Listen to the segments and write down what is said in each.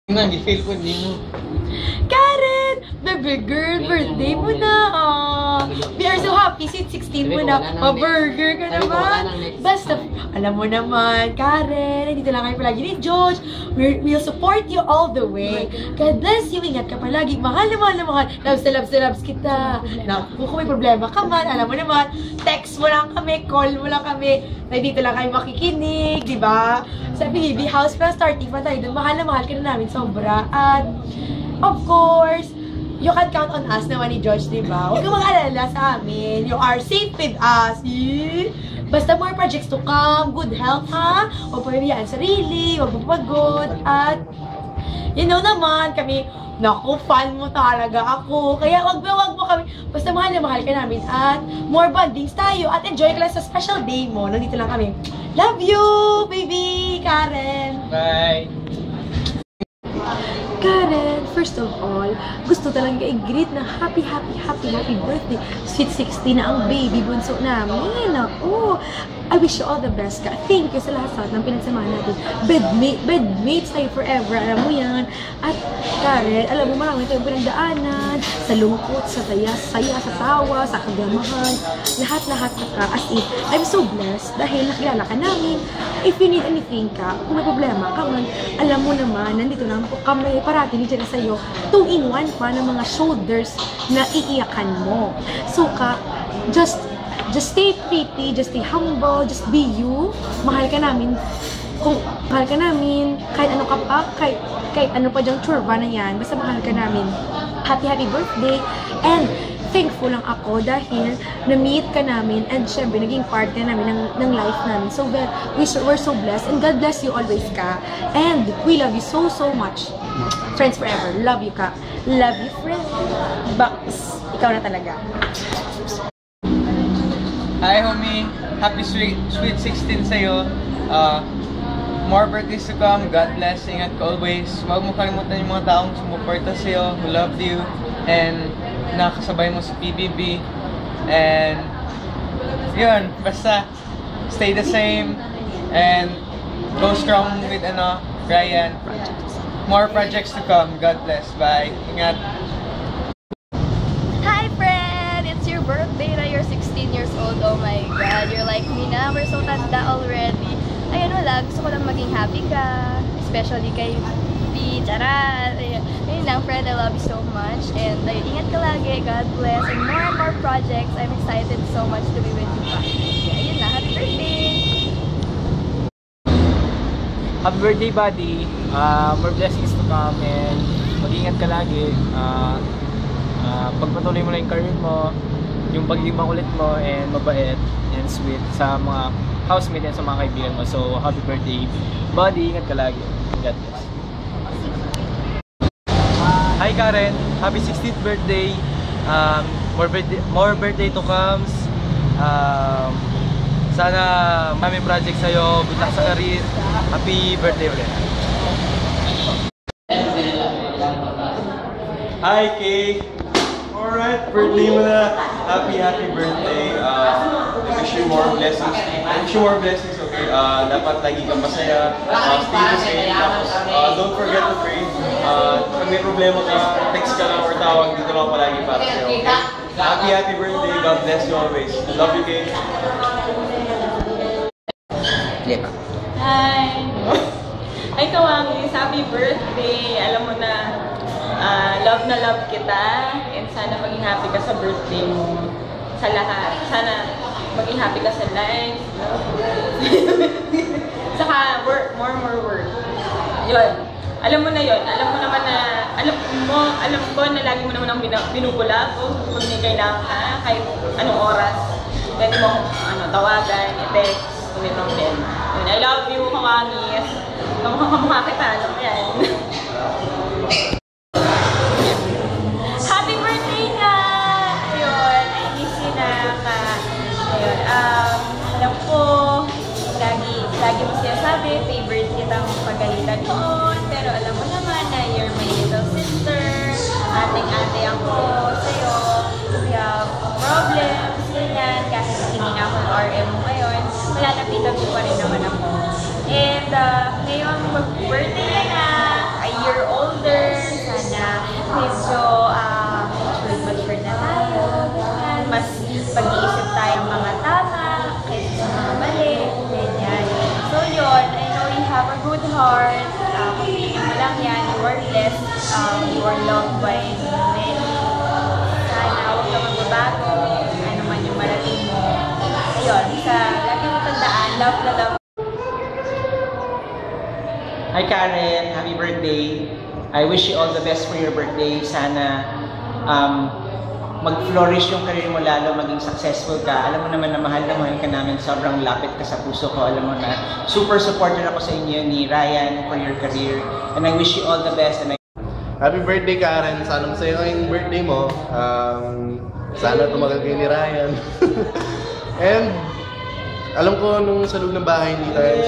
Nga, di-feel po din mo. Karen! Baby girl, birthday mo na! We are so happy since 16 mo na. Pa-burger ka naman! Basta, alam mo naman, Karen, dito lang kayo palagi ni George. We'll support you all the way. God bless you. Ingat ka palagi. Mahal na mahal na mahal. Loves kita. Naku, kung may problema ka man, alam mo naman, text mo lang kami, call mo lang kami. Dito lang kayo makikinig, di ba? Sa BB House, pero starting pa tayo doon. Mahal na mahal ka na namin sobra. At, of course, you can count on us naman ni George, di ba? Huwag kang mag-alala sa amin. You are safe with us. Basta more projects to come. Good health, ha? Huwag pamiliyaan sarili. Huwag mapagod. At, you know naman, kami, naku, fan mo talaga ako. Kaya wag mo kami. Basta mahal na mahal ka namin. At more bondings tayo. At enjoy ka lang sa special day mo. Nandito lang kami. Love you, baby! Karen! Bye! Karen, first of all, gusto talaga i-greet na happy birthday. Sweet 60 na ang baby bunso namin. Ako, I wish you all the best ka. Thank you sa lahat ng pinagsamahan natin. Bedmates tayo forever. Alam mo yan. At Karen, alam mo marami tayong pinagdaanan. Sa lungkot, sa saya, sa tawa, sa kagamahan. Lahat ka. As in, I'm so blessed dahil nakilala ka namin. If you need anything ka, kung may problema ka man, alam mo naman, nandito naman po kami parati ni dyan sa'yo. 2-in-1 pa ng mga shoulders na iiyakan mo. So ka, just stay pretty, just stay humble, just be you. Mahal ka namin. Kung mahal ka namin, kahit ano ka pa, kahit ano pa dyang churba na yan, basta mahal ka namin. Happy birthday. And thankful lang ako dahil na-meet ka namin and syempre naging part ka namin ng life namin. So we're so blessed and God bless you always ka. And we love you so much. Friends forever. Love you ka. Love you, friend. Box. Ikaw na talaga. Hi, homie. Happy sweet 16 sa'yo. More birthdays to come. God bless. Ingat ka always. Huwag mo kalimutan yung mga taong sumuporta sa'yo, who loved you, and nakasabay mo sa PBB. And yun, basta stay the same and go strong with Ryan. More projects to come. God bless. Bye. Ingat. Hi, friend! It's your birthday na. You're 16 years old. Oh my God. You're like me na. We're so tanda already. Ayun, wala. Gusto ko lang maging happy ka. Especially kay P. Charat. Ayun lang, friend. I love you so much. And ingat ka lagi. God bless. And more projects. I'm excited so much to be with you pa. Ayun lang. Happy birthday! Happy birthday, buddy. More blessings to come and mag-ingat ka lagi. Pagpatuloy mo na yung career mo, yung pagiging makulit mo and mabait and sweet sa mga housemate and sa mga kaibigan mo. So, happy birthday, buddy. Ingat ka lagi. God bless. Hi, Karen. Happy 16th birthday. More birthday to comes. Sana may project sa'yo. Good luck sa career. Happy birthday ulit. Hi, Kay. Alright, birthday mo na. Happy birthday. I wish you more blessings. Okay? Dapat lagi kang masaya. Stay the same. Tapos, don't forget to pray. Pag may problema ka, text ka lang or tawag. Dito lang palagi para sa'yo. Okay? Happy birthday. God bless you always. Love you, Kay. Hi! Ay, Kawangis, happy birthday! Alam mo na, love na love kita and sana maging happy ka sa birthday mo. Sa lahat. Sana maging happy ka sa life. Saka, more work. Yun. Alam mo na yun. Alam mo naman na, alam ko na lagi mo naman ang binubula ko kung may kailangan ka, kahit anong oras. Pwede mo tawagan, i-text. I love you, Kawangis. Kamukha kita, alam mo yan. Happy birthday nga! Ayun, I miss you na ka. Ayun, alam ko, lagi mo sinasabi, favorite kitang pagalitan noon. Pero alam mo naman na you're my little sister. Ating-ate ako sa'yo. We have problems, ganyan. Kahit hindi na ako ng RM mo ngayon, malalapitan mo pa rin naman ako. And ngayon, mag-birthday na. more blessed, your loved by many. Sana huwag ka magbabago, ano man yung marating mo. Ayun, lagi mo tandaan, love na love. Hi Karen, happy birthday. I wish you all the best for your birthday. Sana mag-flourish yung career mo lalo, maging successful ka. Alam mo naman na mahal ka namin, sobrang lapit ka sa puso ko. Alam mo na super supporter ako sa inyo ni Ryan for your career. And I wish you all the best. And Happy birthday Karen! Sana masaya yung birthday mo. Sana tumagal kayo ni Ryan. And alam ko nung sa loob ng bahay hindi tayo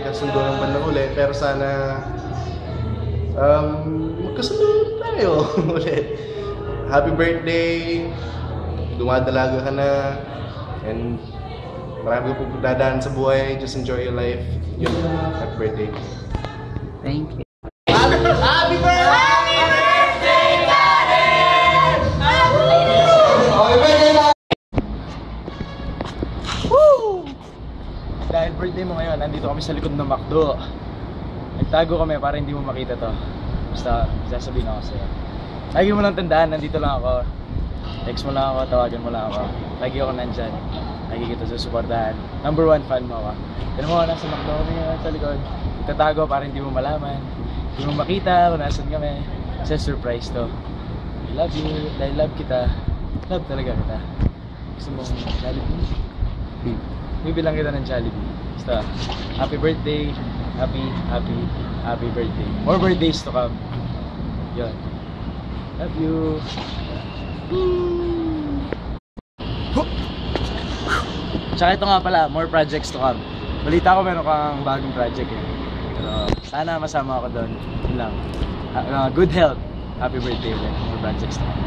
magkasundo ng bandang ulit, pero sana magkasundo tayo ulit. Happy birthday! Dumadalaga ka na. And marami ko dadaan sa buhay. Just enjoy your life. Yun. Happy birthday. thank you. Happy birthday! Dahil birthday mo ngayon, nandito kami sa likod ng McDo. Nagtago kami para hindi mo makita to. Basta sasabihin ako sa'yo. Lagi mo lang tandaan, nandito lang ako. Text mo lang ako, tawagan mo lang ako. Lagi ako nandyan. Lagi kita susuportahan. Number 1 fan mo ako. Tinan mo, nasa McDo kami ngayon sa likod. Tatago para hindi mo malaman. Hindi mo makita kung nasan kami. Kasi surprise to. I love you, dahil love kita. Love talaga kita. Gusto mong Jollibee? Bibilang kita ng Jollibee. Basta, happy birthday. Happy birthday. More birthdays to come. Yun. Love you. Tsaka ito nga pala, more projects to come. Balita ko meron kang bagong project eh. Pero sana masama ako doon. Yun lang. Good health. Happy birthday ulit. More projects to come.